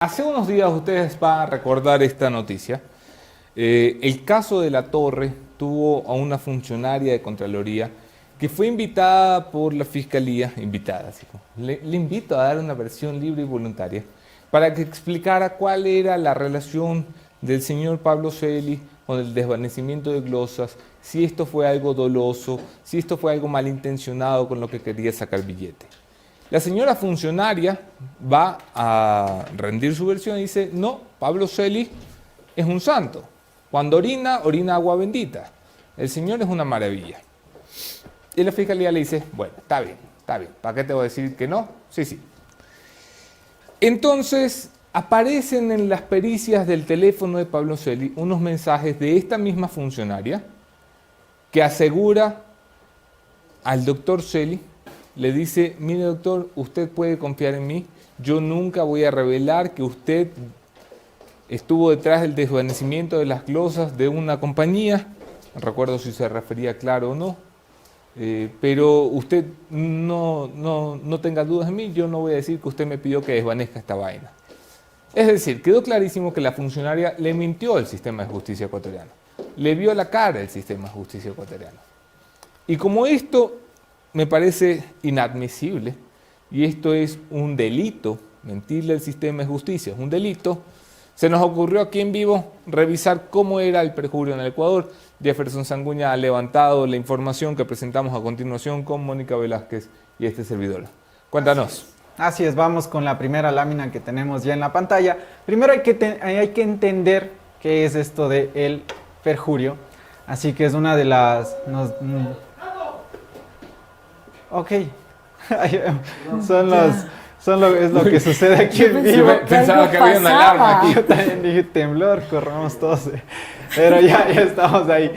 Hace unos días ustedes van a recordar esta noticia. El caso de La Torre tuvo a una funcionaria de Contraloría que fue invitada por la Fiscalía, así como, le invito a dar una versión libre y voluntaria, para que explicara cuál era la relación del señor Pablo Celi con el desvanecimiento de glosas, si esto fue algo doloso, si esto fue algo malintencionado con lo que quería sacar billete. La señora funcionaria va a rendir su versión y dice, no, Pablo Celi es un santo. Cuando orina, orina agua bendita. El señor es una maravilla. Y la fiscalía le dice, bueno, está bien, ¿para qué te voy a decir que no? Sí, sí. Entonces, aparecen en las pericias del teléfono de Pablo Celi unos mensajes de esta misma funcionaria que asegura al doctor Celi, le dice, mire doctor, usted puede confiar en mí, yo nunca voy a revelar que usted estuvo detrás del desvanecimiento de las glosas de una compañía, no recuerdo si se refería claro o no, pero usted no tenga dudas en mí, yo no voy a decir que usted me pidió que desvanezca esta vaina. Es decir, quedó clarísimo que la funcionaria le mintió al sistema de justicia ecuatoriano, le vio la cara al sistema de justicia ecuatoriano. Y como esto me parece inadmisible, y esto es un delito, mentirle al sistema de justicia es un delito, se nos ocurrió aquí en vivo revisar cómo era el perjurio en el Ecuador. Jefferson Sanguña ha levantado la información que presentamos a continuación con Mónica Velázquez y este servidor. Cuéntanos. Así es, vamos con la primera lámina que tenemos ya en la pantalla. Primero hay que entender qué es esto del perjurio, así que es una de las... Ok, es lo que sucede aquí en vivo. Pensaba que había una alarma aquí. Yo también dije temblor, corramos todos. Pero ya estamos ahí.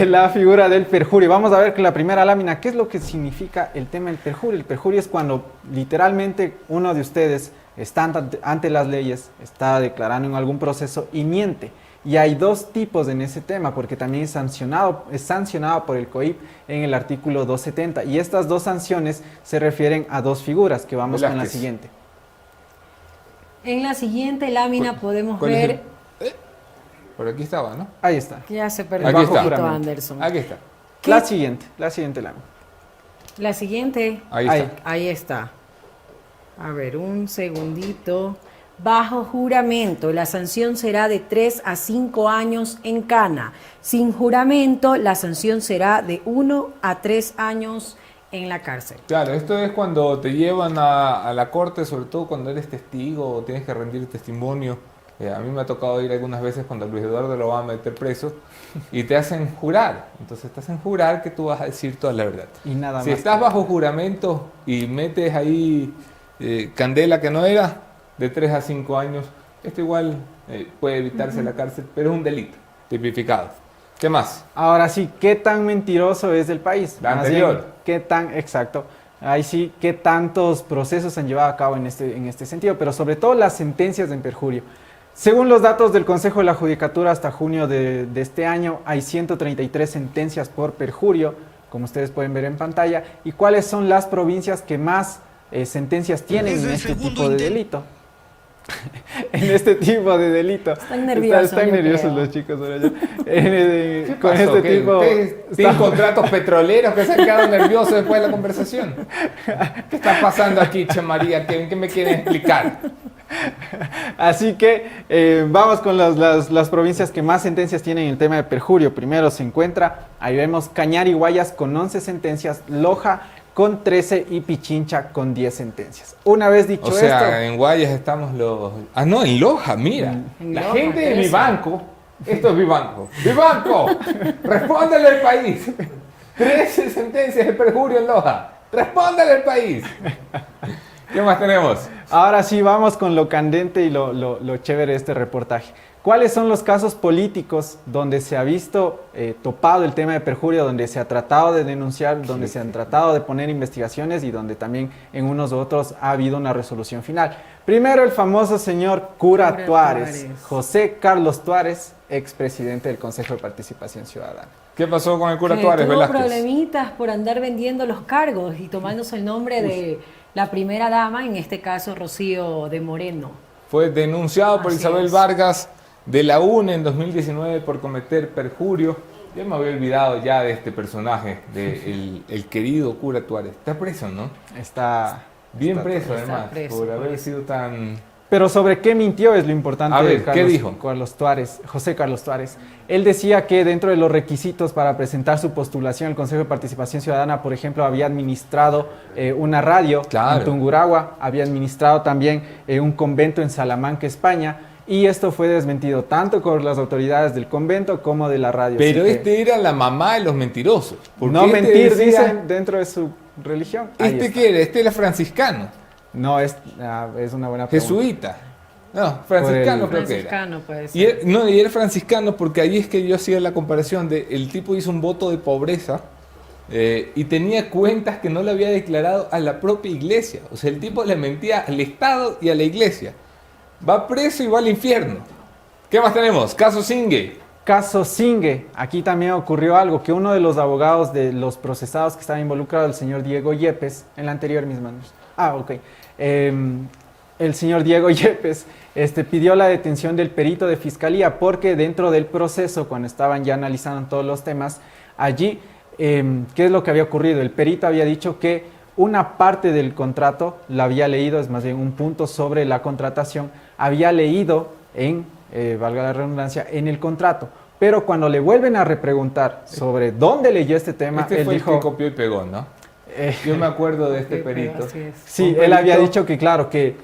La figura del perjurio. Vamos a ver que la primera lámina, ¿qué es lo que significa el tema del perjurio? El perjurio es cuando literalmente uno de ustedes está ante las leyes, está declarando en algún proceso y miente. Y hay dos tipos en ese tema, porque también es sancionado por el COIP en el artículo 270. Y estas dos sanciones se refieren a dos figuras, que vamos con la siguiente. En la siguiente lámina podemos ver... Por aquí estaba, ¿no? Ahí está. Ya se perdió un poquito, Anderson. Aquí está. La siguiente lámina. La siguiente. Ahí está. A ver, un segundito. Bajo juramento, la sanción será de 3 a 5 años en cana. Sin juramento, la sanción será de 1 a 3 años en la cárcel. Claro, esto es cuando te llevan a la corte, sobre todo cuando eres testigo o tienes que rendir testimonio. A mí me ha tocado ir algunas veces cuando Luis Eduardo lo va a meter preso y te hacen jurar. Entonces te hacen jurar que tú vas a decir toda la verdad. Y nada más. Si estás bajo juramento y metes ahí candela que no era, de 3 a 5 años, esto igual puede evitarse la cárcel, pero es un delito tipificado. ¿Qué más? Ahora sí, ¿qué tan mentiroso es el país? La anterior. ¿Qué tan exacto? Ahí sí, ¿qué tantos procesos se han llevado a cabo en este sentido? Pero sobre todo las sentencias de perjurio. Según los datos del Consejo de la Judicatura, hasta junio de este año hay 133 sentencias por perjurio, como ustedes pueden ver en pantalla. ¿Y cuáles son las provincias que más sentencias tienen en este tipo de delito? En este tipo de delito. Están nerviosos. Están nerviosos los chicos ahora ya. Con pasó? este tipo. ¿Tienen contratos petroleros que se han quedado nerviosos después de la conversación? ¿Qué está pasando aquí, Che María? ¿Qué me quieren explicar? Así que vamos con las provincias que más sentencias tienen en el tema de perjurio. Primero se encuentra, ahí vemos Cañar y Guayas con 11 sentencias, Loja con 13 y Pichincha con 10 sentencias. Una vez dicho esto... O sea, en Guayas estamos los... Ah, no, en Loja, mira. La Loja, gente de mi banco, esto es mi banco. ¡Mi banco! ¡Respóndele al país! 13 sentencias de perjurio en Loja. ¡Respóndele al país! ¿Qué más tenemos? Ahora sí, vamos con lo candente y lo chévere de este reportaje. ¿Cuáles son los casos políticos donde se ha visto topado el tema de perjurio, donde se ha tratado de denunciar, donde se han tratado de poner investigaciones y donde también en unos u otros ha habido una resolución final? Primero, el famoso señor Cura Tuárez, José Carlos Tuárez, expresidente del Consejo de Participación Ciudadana. ¿Qué pasó con el Cura Tuárez, Velázquez? Tuvo problemitas por andar vendiendo los cargos y tomándose el nombre de la primera dama, en este caso Rocío de Moreno. fue denunciado por Así Isabel es. Vargas de la UNE en 2019 por cometer perjurio. Yo me había olvidado ya de este personaje, de el querido cura Tuárez. Está preso, ¿no? Está Bien preso, está además, preso, por haber pues. sido tan... Pero sobre qué mintió es lo importante. A ver, de ¿qué dijo? José Carlos Tuárez. Él decía que dentro de los requisitos para presentar su postulación al Consejo de Participación Ciudadana, por ejemplo, había administrado una radio Claro. en Tungurahua, había administrado también un convento en Salamanca, España, y esto fue desmentido tanto por las autoridades del convento como de la radio. Pero Así que, este era la mamá de los mentirosos. Porque no este mentir, decía- dicen, dentro de su religión. Ahí ¿Este está. qué era? Este era franciscano, No, es una buena pregunta. jesuita. No, franciscano Por creo que era. Franciscano puede ser. Y era franciscano porque ahí es que yo hacía la comparación de el tipo hizo un voto de pobreza y tenía cuentas que no le había declarado a la propia iglesia. O sea, el tipo le mentía al Estado y a la iglesia. Va preso y va al infierno. ¿Qué más tenemos? Caso Singue. Caso Singue, aquí también ocurrió algo, que uno de los abogados de los procesados que estaba involucrado, el señor Diego Yepes, en la anterior misma. Ok. El señor Diego Yepes pidió la detención del perito de fiscalía porque dentro del proceso, cuando estaban ya analizando todos los temas, allí, ¿qué es lo que había ocurrido? El perito había dicho que una parte del contrato la había leído, es más bien un punto sobre la contratación, había leído valga la redundancia, en el contrato. Pero cuando le vuelven a repreguntar sobre dónde leyó este tema, Este él fue dijo... el que copió y pegó, ¿no? Yo me acuerdo de este perito. Así es. Sí, Un él había perito- dicho que claro, que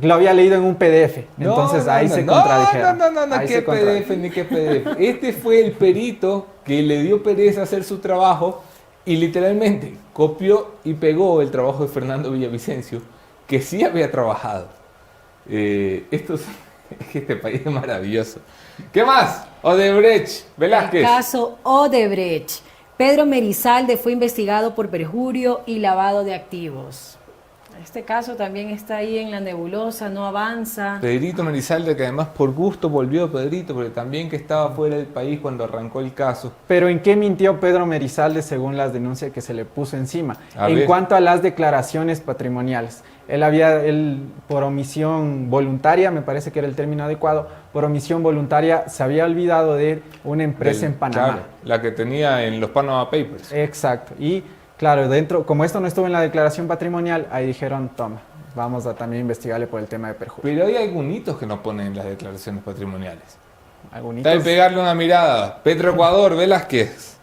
lo había leído en un PDF. Entonces ahí se contradijeron. No, Ahí qué se contradijeron. PDF ni qué PDF. Este fue el perito que le dio pereza hacer su trabajo y literalmente copió y pegó el trabajo de Fernando Villavicencio, que sí había trabajado. Es que este país es maravilloso. ¿Qué más? Odebrecht, Velázquez. El caso Odebrecht. Pedro Merizalde fue investigado por perjurio y lavado de activos. Este caso también está ahí en la nebulosa, no avanza. Pedrito Merizalde, que además por gusto volvió Pedrito, porque también que estaba fuera del país cuando arrancó el caso. Pero ¿en qué mintió Pedro Merizalde según las denuncias que se le puso encima? A En ver. cuanto a las declaraciones patrimoniales. Él por omisión voluntaria, me parece que era el término adecuado, por omisión voluntaria se había olvidado de una empresa en Panamá. Claro, la que tenía en los Panama Papers. Exacto. Y claro, como esto no estuvo en la declaración patrimonial, ahí dijeron, toma, vamos a también investigarle por el tema de perjurio. Pero hay algunos que no ponen en las declaraciones patrimoniales. Algunitos. Está de pegarle una mirada. Petroecuador, Velázquez.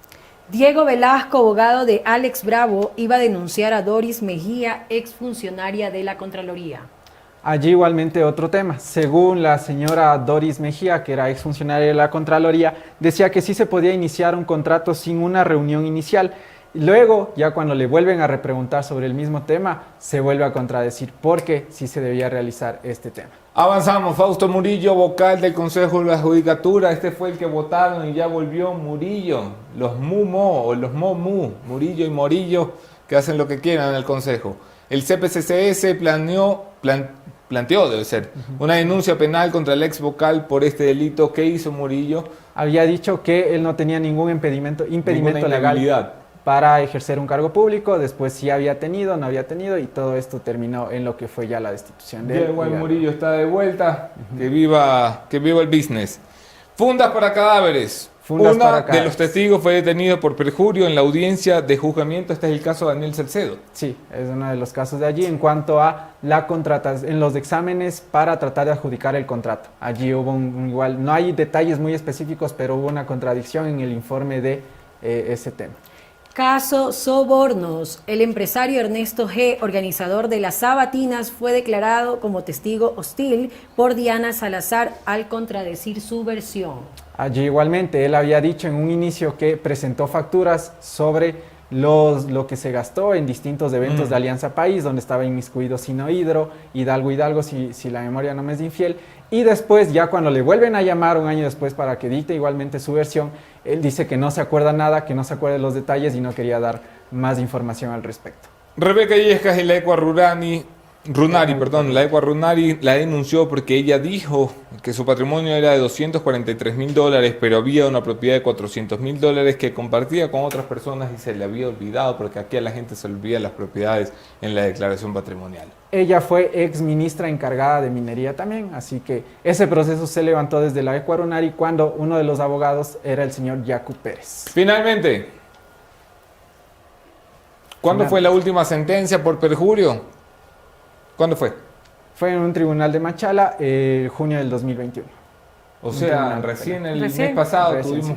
Diego Velasco, abogado de Alex Bravo, iba a denunciar a Doris Mejía, exfuncionaria de la Contraloría. Allí igualmente otro tema. Según la señora Doris Mejía, que era exfuncionaria de la Contraloría, decía que sí se podía iniciar un contrato sin una reunión inicial. Luego, ya cuando le vuelven a repreguntar sobre el mismo tema, se vuelve a contradecir porque sí se debía realizar este tema. Avanzamos. Fausto Murillo, vocal del Consejo de la Judicatura. Este fue el que votaron y ya volvió Murillo. Los MUMO o los MOMU, Murillo y Morillo, que hacen lo que quieran en el Consejo. El CPCCS planteó, debe ser, una denuncia penal contra el ex vocal por este delito. ¿Qué hizo Murillo? Había dicho que él no tenía ningún impedimento Ninguna legal inhabilidad para ejercer un cargo público, después sí había tenido, no había tenido, y todo esto terminó en lo que fue ya la destitución de él. Diego Murillo está de vuelta. Que viva el business. Fundas para cadáveres. Fundas Una para de cadáveres. los testigos fue detenido por perjurio en la audiencia de juzgamiento. Este es el caso de Daniel Salcedo. Sí, es uno de los casos de allí en cuanto a la contratación, en los exámenes para tratar de adjudicar el contrato. Allí hubo igual, no hay detalles muy específicos, pero hubo una contradicción en el informe de ese tema. Caso Sobornos. El empresario Ernesto G., organizador de las sabatinas, fue declarado como testigo hostil por Diana Salazar al contradecir su versión. Allí igualmente, él había dicho en un inicio que presentó facturas sobre lo que se gastó en distintos eventos de Alianza País, donde estaba inmiscuido Sinohidro, Hidalgo, si la memoria no me es infiel. Y después, ya cuando le vuelven a llamar un año después para que dicte igualmente su versión, él dice que no se acuerda nada, que no se acuerda de los detalles y no quería dar más información al respecto. Rebeca Illescas y la Ecua Rurani Runari, perdón, la Ecua Runari la denunció porque ella dijo que su patrimonio era de $243.000, pero había una propiedad de $400.000 que compartía con otras personas y se le había olvidado, porque aquí a la gente se le olvida las propiedades en la declaración patrimonial. Ella fue ex ministra encargada de minería también, así que ese proceso se levantó desde la Ecua Runari cuando uno de los abogados era el señor Yacu Pérez. Finalmente, ¿cuándo fue la última sentencia por perjurio? ¿Cuándo fue? Fue en un tribunal de Machala, junio del 2021. O sea, recién el mes pasado tuvimos